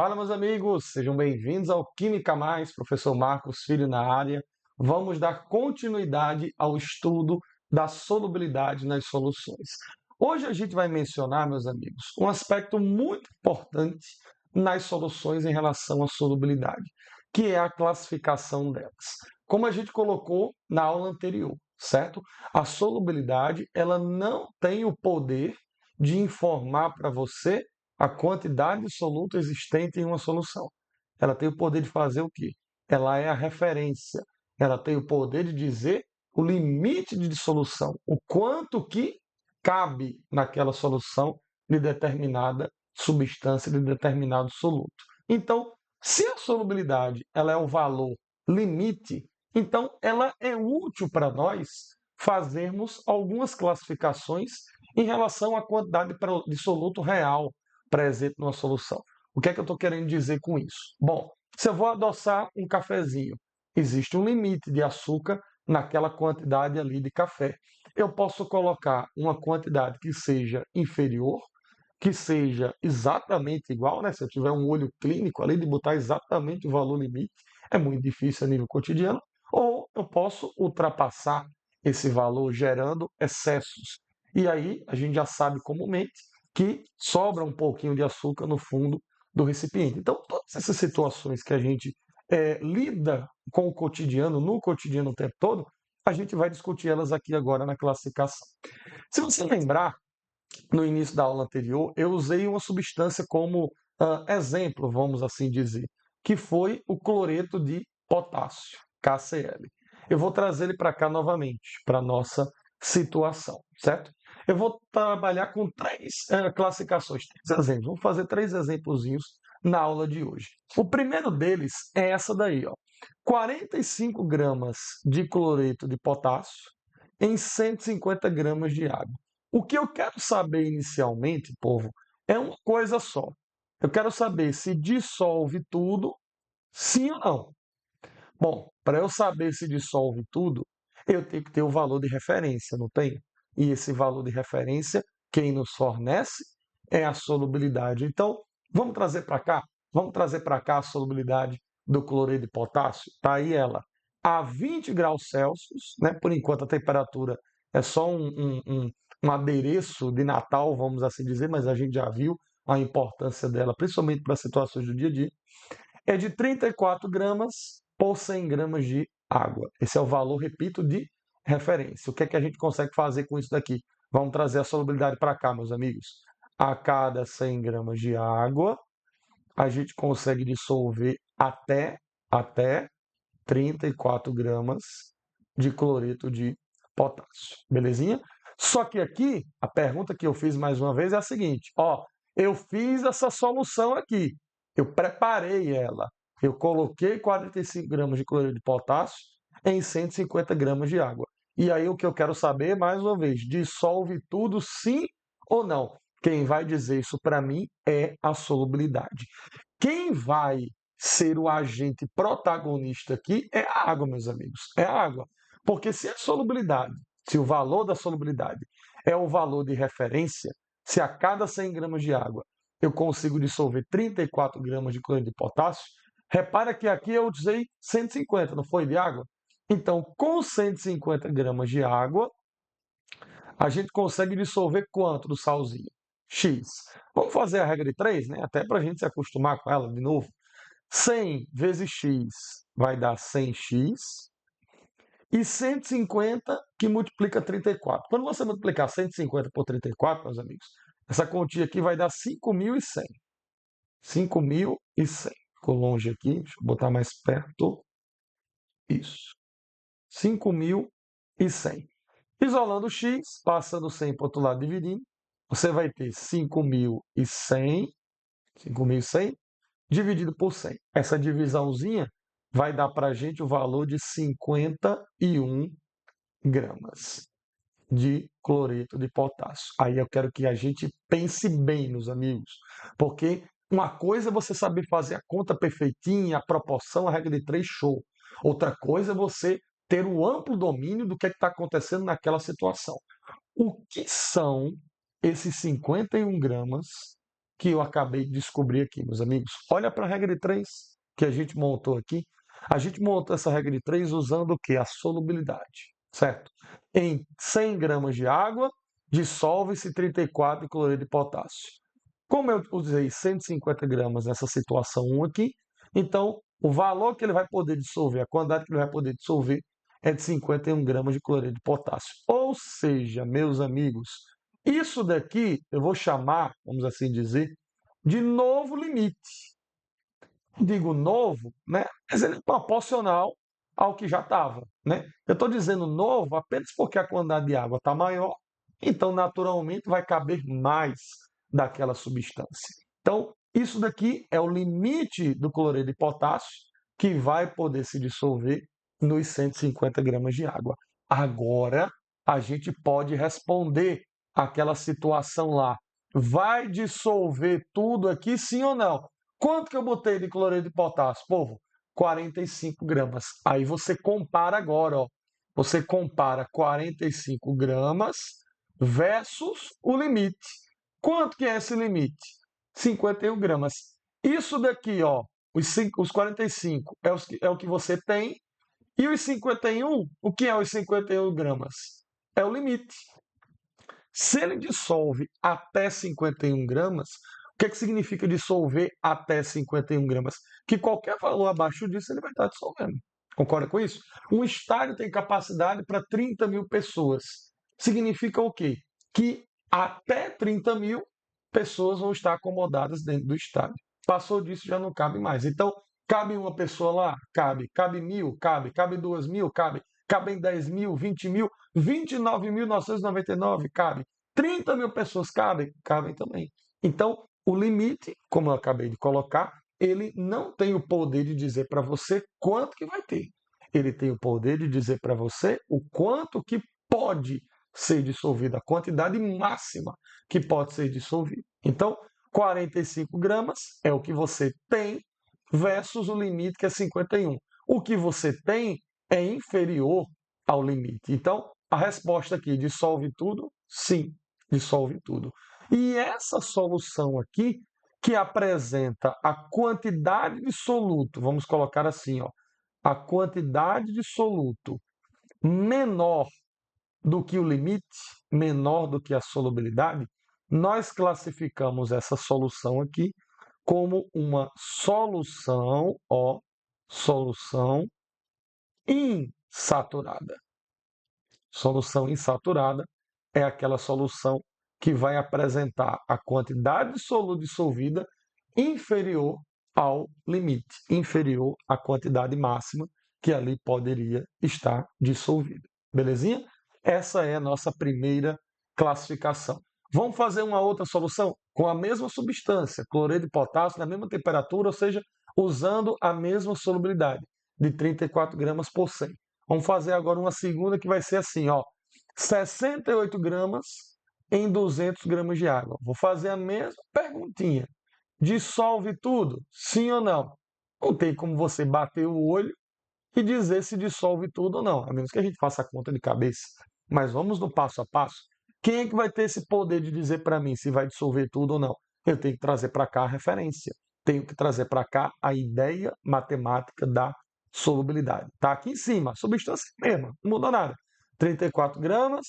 Fala, meus amigos, sejam bem-vindos ao Química Mais, professor Marcos Filho na área. Vamos dar continuidade ao estudo da solubilidade nas soluções. Hoje a gente vai mencionar, meus amigos, um aspecto muito importante nas soluções em relação à solubilidade, que é a classificação delas. Como a gente colocou na aula anterior, certo? A solubilidade, ela não tem o poder de informar para você a quantidade de soluto existente em uma solução. Ela tem o poder de fazer o quê? Ela é a referência. Ela tem o poder de dizer o limite de dissolução, o quanto que cabe naquela solução de determinada substância, de determinado soluto. Então, se a solubilidade ela é o valor limite, então ela é útil para nós fazermos algumas classificações em relação à quantidade de soluto real presente numa solução. O que é que eu estou querendo dizer com isso? Bom, se eu vou adoçar um cafezinho, existe um limite de açúcar naquela quantidade ali de café. Eu posso colocar uma quantidade que seja inferior, que seja exatamente igual, né? Se eu tiver um olho clínico ali de botar exatamente o valor limite, é muito difícil a nível cotidiano, ou eu posso ultrapassar esse valor gerando excessos. E aí a gente já sabe comumente que sobra um pouquinho de açúcar no fundo do recipiente. Então, todas essas situações que a gente lida com o cotidiano, no cotidiano o tempo todo, a gente vai discutir elas aqui agora na classificação. Se você lembrar, no início da aula anterior, eu usei uma substância como exemplo, vamos assim dizer, que foi o cloreto de potássio, KCl. Eu vou trazer ele para cá novamente, para a nossa situação, certo? Eu vou trabalhar com três classificações, três exemplos. Vamos fazer três exemplozinhos na aula de hoje. O primeiro deles é essa daí, ó. 45 gramas de cloreto de potássio em 150 gramas de água. O que eu quero saber inicialmente, povo, é uma coisa só. Eu quero saber se dissolve tudo, sim ou não. Bom, para eu saber se dissolve tudo, eu tenho que ter o valor de referência, não tem? E esse valor de referência, quem nos fornece é a solubilidade. Então, vamos trazer para cá? Vamos trazer para cá a solubilidade do cloreto de potássio? Está aí ela, a 20 graus Celsius, né? Por enquanto a temperatura é só um adereço de Natal, vamos assim dizer, mas a gente já viu a importância dela, principalmente para situações do dia a dia, é de 34 gramas por 100 gramas de água. Esse é o valor, repito, de referência. O que é que a gente consegue fazer com isso daqui? Vamos trazer a solubilidade para cá, meus amigos. A cada 100 gramas de água, a gente consegue dissolver até 34 gramas de cloreto de potássio. Belezinha? Só que aqui, a pergunta que eu fiz mais uma vez é a seguinte: ó, eu fiz essa solução aqui, eu preparei ela, eu coloquei 45 gramas de cloreto de potássio em 150 gramas de água. E aí o que eu quero saber, mais uma vez, dissolve tudo sim ou não? Quem vai dizer isso para mim é a solubilidade. Quem vai ser o agente protagonista aqui é a água, meus amigos. É a água. Porque se a solubilidade, se o valor da solubilidade é o valor de referência, se a cada 100 gramas de água eu consigo dissolver 34 gramas de cloreto de potássio, repara que aqui eu usei 150, não foi de água? Então, com 150 gramas de água, a gente consegue dissolver quanto do salzinho? X. Vamos fazer a regra de 3, né? Até para a gente se acostumar com ela de novo. 100 vezes x vai dar 100x. E 150 que multiplica 34. Quando você multiplicar 150 por 34, meus amigos, essa quantia aqui vai dar 5.100. 5.100. Ficou longe aqui, deixa eu botar mais perto. Isso. 5.100. Isolando o x, passando 100 para o outro lado, dividindo, você vai ter 5.100 dividido por 100. Essa divisãozinha vai dar para a gente o valor de 51 gramas de cloreto de potássio. Aí eu quero que a gente pense bem, meus amigos, porque uma coisa é você saber fazer a conta perfeitinha, a proporção, a regra de 3, show. Outra coisa é você ter o amplo domínio do que está acontecendo naquela situação. O que são esses 51 gramas que eu acabei de descobrir aqui, meus amigos? Olha para a regra de 3 que a gente montou aqui. A gente montou essa regra de 3 usando o quê? A solubilidade, certo? Em 100 gramas de água, dissolve-se 34 de cloreto de potássio. Como eu usei 150 gramas nessa situação 1 aqui, então o valor que ele vai poder dissolver, a quantidade que ele vai poder dissolver, é de 51 gramas de cloreto de potássio. Ou seja, meus amigos, isso daqui eu vou chamar, vamos assim dizer, de novo limite. Digo novo, né? Mas ele é proporcional ao que já estava, né? Eu estou dizendo novo apenas porque a quantidade de água está maior, então naturalmente vai caber mais daquela substância. Então, isso daqui é o limite do cloreto de potássio que vai poder se dissolver nos 150 gramas de água. Agora, a gente pode responder aquela situação lá. Vai dissolver tudo aqui, sim ou não? Quanto que eu botei de cloreto de potássio, povo? 45 gramas. Aí você compara agora, ó. Você compara 45 gramas versus o limite. Quanto que é esse limite? 51 gramas. Isso daqui, ó, os 45 é o que você tem. E os 51, o que é os 51 gramas? É o limite. Se ele dissolve até 51 gramas, o que significa dissolver até 51 gramas? Que qualquer valor abaixo disso ele vai estar dissolvendo. Concorda com isso? Um estádio tem capacidade para 30 mil pessoas. Significa o quê? Que até 30 mil pessoas vão estar acomodadas dentro do estádio. Passou disso, já não cabe mais. Então, cabe uma pessoa lá? Cabe. Cabe 1.000? Cabe. Cabe 2.000? Cabe. Cabem 10 mil, 20 mil, 29.999? Cabe. 30 mil pessoas cabem? Cabem também. Então, o limite, como eu acabei de colocar, ele não tem o poder de dizer para você quanto que vai ter. Ele tem o poder de dizer para você o quanto que pode ser dissolvido, a quantidade máxima que pode ser dissolvido. Então, 45 gramas é o que você tem versus o limite que é 51. O que você tem é inferior ao limite. Então, a resposta aqui, dissolve tudo? Sim, dissolve tudo. E essa solução aqui, que apresenta a quantidade de soluto, vamos colocar assim, ó, a quantidade de soluto menor do que o limite, menor do que a solubilidade, nós classificamos essa solução aqui como uma solução, ó, solução insaturada. Solução insaturada é aquela solução que vai apresentar a quantidade de soluto dissolvida inferior ao limite, inferior à quantidade máxima que ali poderia estar dissolvida. Belezinha? Essa é a nossa primeira classificação. Vamos fazer uma outra solução com a mesma substância, cloreto de potássio, na mesma temperatura, ou seja, usando a mesma solubilidade, de 34 gramas por 100. Vamos fazer agora uma segunda que vai ser assim, ó, 68 gramas em 200 gramas de água. Vou fazer a mesma perguntinha. Dissolve tudo? Sim ou não? Não tem como você bater o olho e dizer se dissolve tudo ou não, a menos que a gente faça a conta de cabeça. Mas vamos no passo a passo. Quem é que vai ter esse poder de dizer para mim se vai dissolver tudo ou não? Eu tenho que trazer para cá a referência. Tenho que trazer para cá a ideia matemática da solubilidade. Está aqui em cima, a substância mesma, não mudou nada. 34 gramas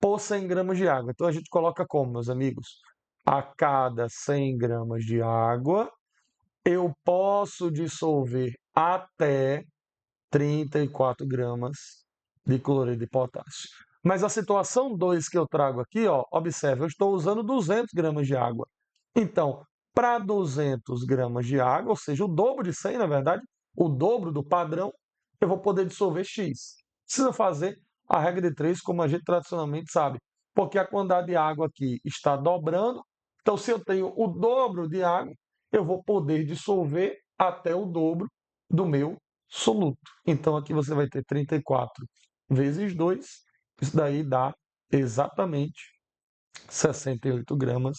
por 100 gramas de água. Então a gente coloca como, meus amigos? A cada 100 gramas de água, eu posso dissolver até 34 gramas de cloreto de potássio. Mas a situação 2 que eu trago aqui, ó, observe, eu estou usando 200 gramas de água. Então, para 200 gramas de água, ou seja, o dobro de 100, na verdade, o dobro do padrão, eu vou poder dissolver X. Precisa fazer a regra de 3, como a gente tradicionalmente sabe, porque a quantidade de água aqui está dobrando. Então, se eu tenho o dobro de água, eu vou poder dissolver até o dobro do meu soluto. Então, aqui você vai ter 34 vezes 2, isso daí dá exatamente 68 gramas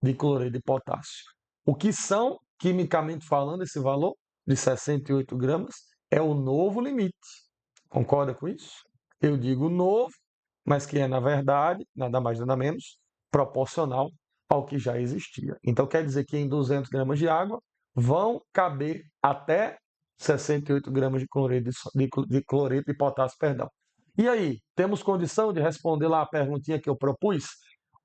de cloreto de potássio. O que são, quimicamente falando, esse valor de 68 gramas é o novo limite. Concorda com isso? Eu digo novo, mas que é, na verdade, nada mais nada menos, proporcional ao que já existia. Então, quer dizer que em 200 gramas de água vão caber até 68 gramas de cloreto de potássio, perdão. E aí, temos condição de responder lá a perguntinha que eu propus?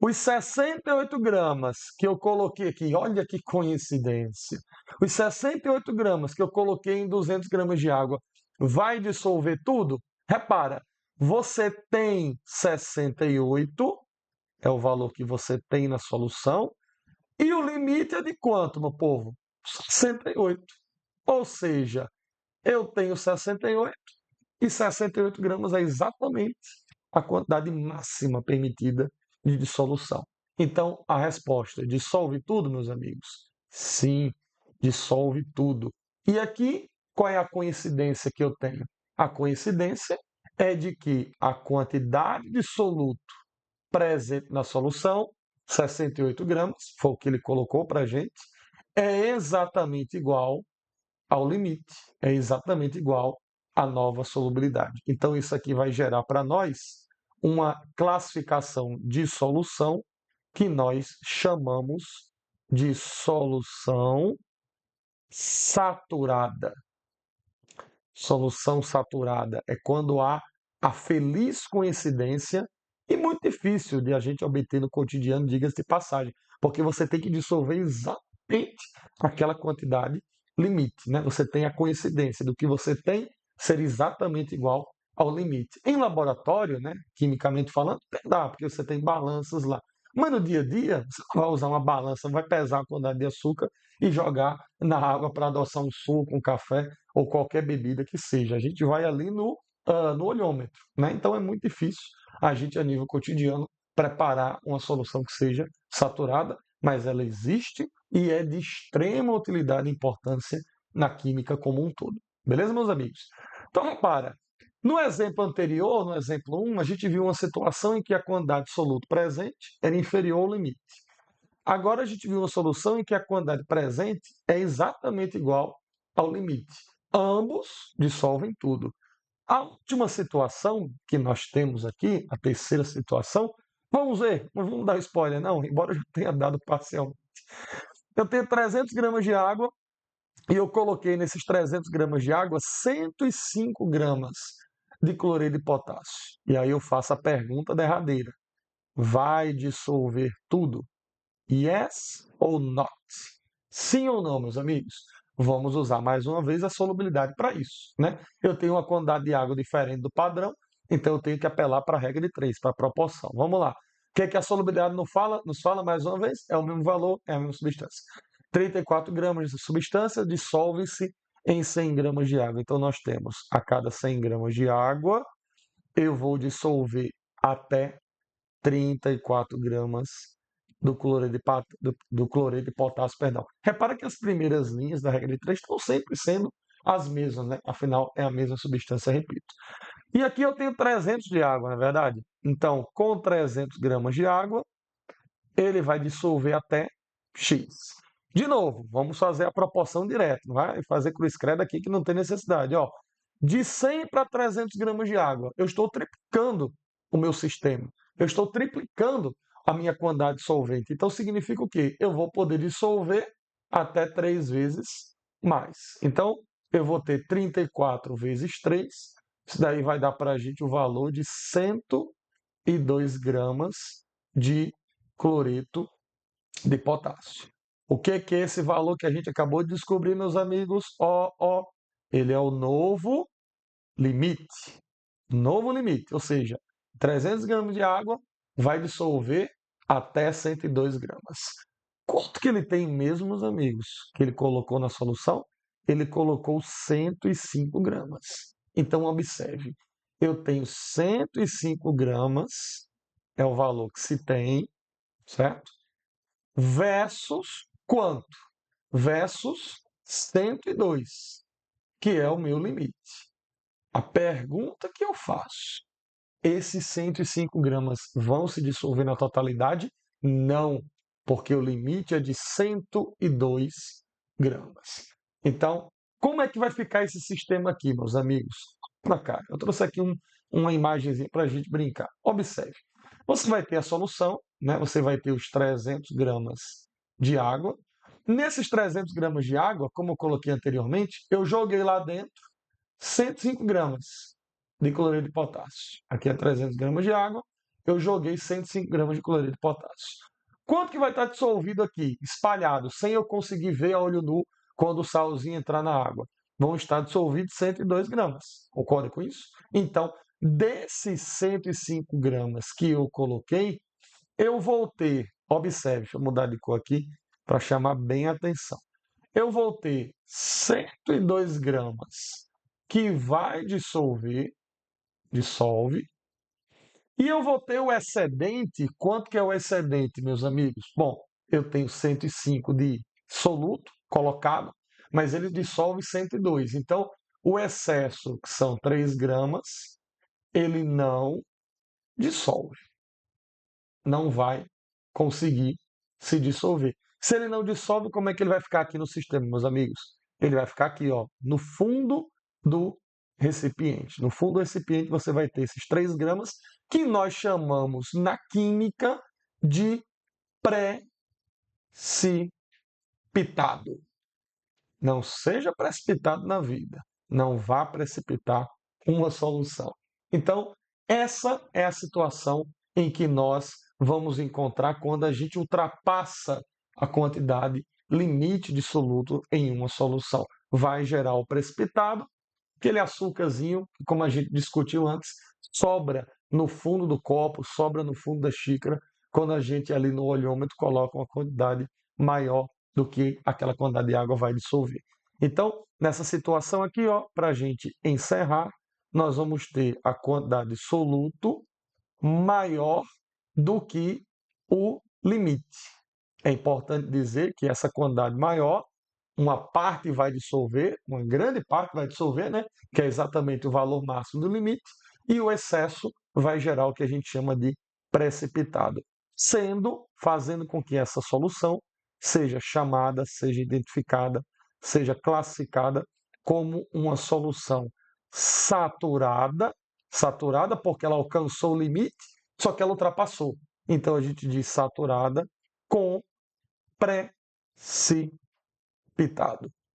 Os 68 gramas que eu coloquei aqui, olha que coincidência. Os 68 gramas que eu coloquei em 200 gramas de água, vai dissolver tudo? Repara, você tem 68, é o valor que você tem na solução, e o limite é de quanto, meu povo? 68. Ou seja, eu tenho 68 e 68 gramas é exatamente a quantidade máxima permitida de dissolução. Então, a resposta é: dissolve tudo, meus amigos? Sim, dissolve tudo. E aqui, qual é a coincidência que eu tenho? A coincidência é de que a quantidade de soluto presente na solução, 68 gramas, foi o que ele colocou para a gente, é exatamente igual ao limite, é exatamente igual à nova solubilidade. Então, isso aqui vai gerar para nós uma classificação de solução que nós chamamos de solução saturada. Solução saturada é quando há a feliz coincidência, e muito difícil de a gente obter no cotidiano, diga-se de passagem, porque você tem que dissolver exatamente aquela quantidade limite, né? Você tem a coincidência do que você tem ser exatamente igual ao limite. Em laboratório, né, quimicamente falando, dá, porque você tem balanças lá. Mas no dia a dia, você não vai usar uma balança, não vai pesar a quantidade de açúcar e jogar na água para adoçar um suco, um café ou qualquer bebida que seja. A gente vai ali no olhômetro, né? Então é muito difícil a gente, a nível cotidiano, preparar uma solução que seja saturada, mas ela existe e é de extrema utilidade e importância na química como um todo. Beleza, meus amigos? Então, repara, no exemplo anterior, no exemplo 1, a gente viu uma situação em que a quantidade de soluto presente era inferior ao limite. Agora a gente viu uma solução em que a quantidade presente é exatamente igual ao limite. Ambos dissolvem tudo. A última situação que nós temos aqui, a terceira situação, vamos ver, não vamos dar spoiler não, embora eu já tenha dado parcialmente. Eu tenho 300 gramas de água e eu coloquei nesses 300 gramas de água 105 gramas de cloreto de potássio. E aí eu faço a pergunta derradeira: vai dissolver tudo? Yes ou not? Sim ou não, meus amigos? Vamos usar mais uma vez a solubilidade para isso, né? Eu tenho uma quantidade de água diferente do padrão, então eu tenho que apelar para a regra de 3, para a proporção. Vamos lá. O que é que a solubilidade nos fala mais uma vez? É o mesmo valor, é a mesma substância. 34 gramas de substância dissolve-se em 100 gramas de água. Então nós temos, a cada 100 gramas de água, eu vou dissolver até 34 gramas do cloreto de potássio, perdão. Repara que as primeiras linhas da regra de 3 estão sempre sendo as mesmas, né? Afinal, é a mesma substância, repito. E aqui eu tenho 300 de água, não é verdade? Então, com 300 gramas de água, ele vai dissolver até X. De novo, vamos fazer a proporção direta, não vai fazer cruz credo aqui que não tem necessidade. Ó, de 100 para 300 gramas de água, eu estou triplicando o meu sistema. Eu estou triplicando a minha quantidade de solvente. Então significa o quê? Eu vou poder dissolver até 3 vezes mais. Então eu vou ter 34 vezes 3. Isso daí vai dar para a gente o valor de 102 gramas de cloreto de potássio. O que é esse valor que a gente acabou de descobrir, meus amigos? Ele é o novo limite. Novo limite, ou seja, 300 gramas de água vai dissolver até 102 gramas. Quanto que ele tem mesmo, meus amigos, que ele colocou na solução? Ele colocou 105 gramas. Então, observe, eu tenho 105 gramas, é o valor que se tem, certo? Versus quanto? Versus 102, que é o meu limite. A pergunta que eu faço: esses 105 gramas vão se dissolver na totalidade? Não, porque o limite é de 102 gramas. Então, como é que vai ficar esse sistema aqui, meus amigos? Para cá, eu trouxe aqui uma imagenzinha para a gente brincar. Observe, você vai ter a solução, né, você vai ter os 300 gramas de água. Nesses 300 gramas de água, como eu coloquei anteriormente, eu joguei lá dentro 105 gramas de cloreto de potássio. Aqui é 300 gramas de água, eu joguei 105 gramas de cloreto de potássio. Quanto que vai estar dissolvido aqui, espalhado, sem eu conseguir ver a olho nu quando o salzinho entrar na água? Vão estar dissolvidos 102 gramas. Concorda com isso? Então, desses 105 gramas que eu coloquei, eu vou ter, observe, deixa eu mudar de cor aqui para chamar bem a atenção. Eu vou ter 102 gramas que vai dissolver, dissolve, e eu vou ter o excedente. Quanto que é o excedente, meus amigos? Bom, eu tenho 105 de soluto colocado, mas ele dissolve 102. Então, o excesso, que são 3 gramas, ele não dissolve. Não vai conseguir se dissolver. Se ele não dissolve, como é que ele vai ficar aqui no sistema, meus amigos? Ele vai ficar aqui, ó, no fundo do recipiente. No fundo do recipiente você vai ter esses 3 gramas que nós chamamos na química de precipitado. Não seja precipitado na vida. Não vá precipitar uma solução. Então, essa é a situação em que nós vamos encontrar quando a gente ultrapassa a quantidade limite de soluto em uma solução. Vai gerar o precipitado, aquele açúcarzinho que, como a gente discutiu antes, sobra no fundo do copo, sobra no fundo da xícara, quando a gente ali no olhômetro coloca uma quantidade maior do que aquela quantidade de água vai dissolver. Então, nessa situação aqui, para a gente encerrar, nós vamos ter a quantidade de soluto maior do que o limite. É importante dizer que essa quantidade maior, uma parte vai dissolver, uma grande parte vai dissolver, né? Que é exatamente o valor máximo do limite, e o excesso vai gerar o que a gente chama de precipitado, fazendo com que essa solução seja chamada, seja identificada, seja classificada como uma solução saturada, saturada porque ela alcançou o limite, só que ela ultrapassou. Então a gente diz saturada com precipitado.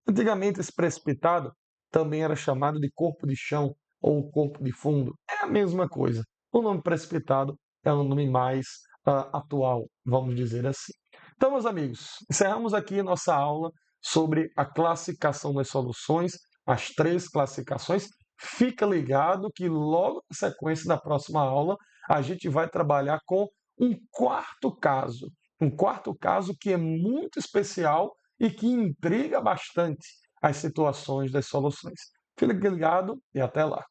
Antigamente esse precipitado também era chamado de corpo de chão ou corpo de fundo. É a mesma coisa. O nome precipitado é um nome mais atual, vamos dizer assim. Então, meus amigos, encerramos aqui nossa aula sobre a classificação das soluções, as 3 classificações. Fica ligado que logo na sequência da próxima aula a gente vai trabalhar com um quarto caso que é muito especial e que intriga bastante as situações das soluções. Fique ligado e até lá.